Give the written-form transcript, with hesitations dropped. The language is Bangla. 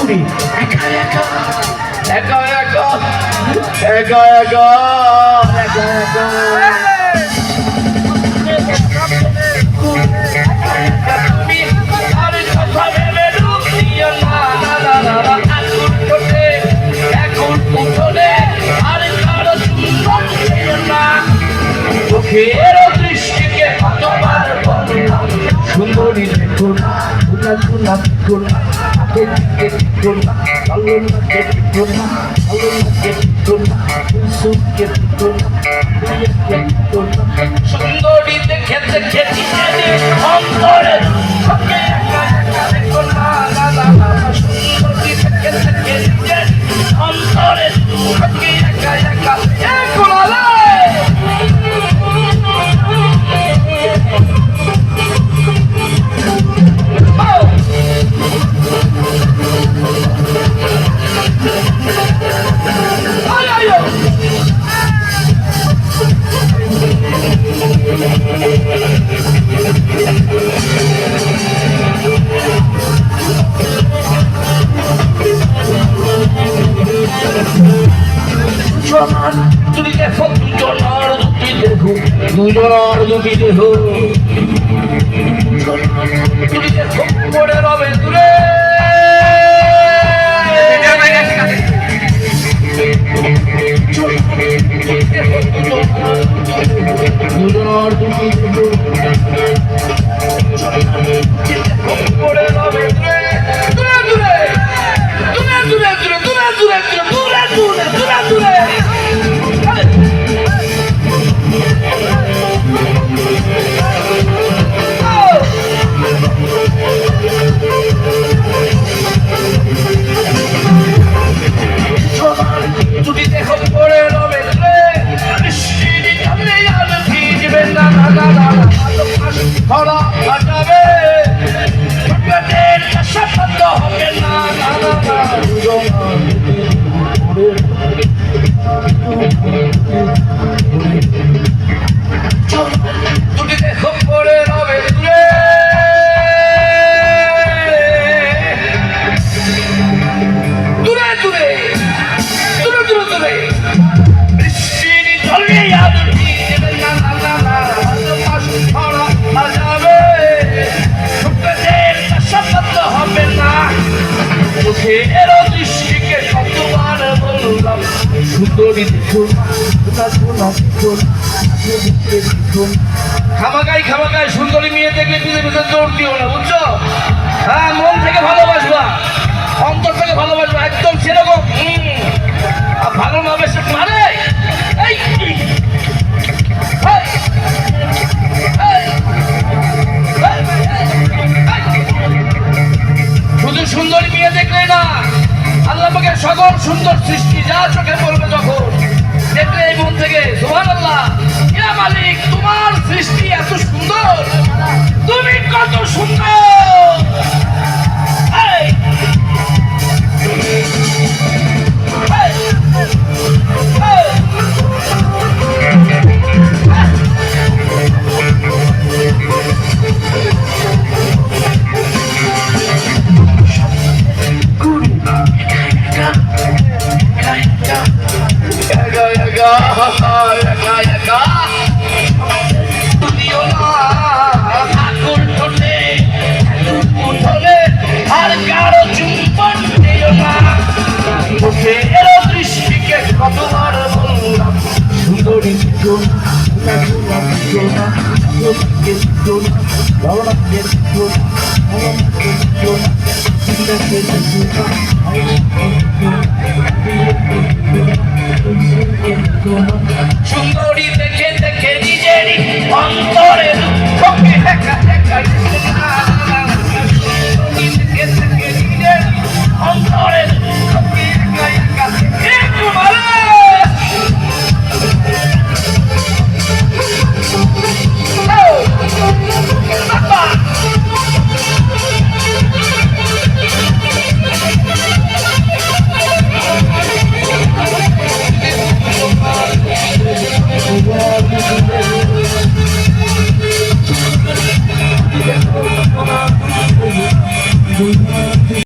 তুমি একা একা একা একা একা একা একা একা দৃষ্টিকে সুন্দরী দেখুন দেখুন সুন্দরী দেখে দেখে অন্তরে সুন্দরী দেখে দেখে অন্তরে একা একা তুমি দেখো দুজনার দুটি দেহ তুমি দেখো পড়ে রবে দূরে দুজনার দুটি দেহ পড়ে রবে দূরে দূরে দূরে দূরে দূরে দূরে দূরে দূরে দূরে দূরে দূরে যদি দেখো পড়ে রবে বৃষ্টির ঝরে আর ভিজবে না না না না ধরা হাঁটাবে সাফল্য হবে না না না যদি দেখো পড়ে রবে দূরে দূরে দূরে দূরে দূরে দূরে বৃষ্টির ঝরে আর ভিজবে না না না না ধরা হাঁটাবে সাফল্য হবে না চোখের দৃষ্টিকে কতবার বললাম সুন্দরী দেখুন খামাকায় সুন্দরী মেয়ে দেখলে পিছনে পিছনে জোর দিও না বুঝছো হ্যাঁ মন থেকে ভালোবাসবা অন্তর থেকে ভালোবাসবা একদম সেরকম ভালো না বেশি মানে শুধু সুন্দরী মেয়ে দেখলে না আল্লাহ পাকের সকল সুন্দর সৃষ্টি যা চোখে পড়বে যখন দেখলে এই মন থেকে সুবহানাল্লাহ ইয়া মালিক তোমার সৃষ্টি এত সুন্দর তুমি কত সুন্দর কতবার বললাম সুন্দরী সুন্দরী দেখে দেখে নিজেরই অন্তরে দুঃখকে একা একা দেখে দেখে নিজেরই অন্তরে দুঃখকে একা একা একটু ভালো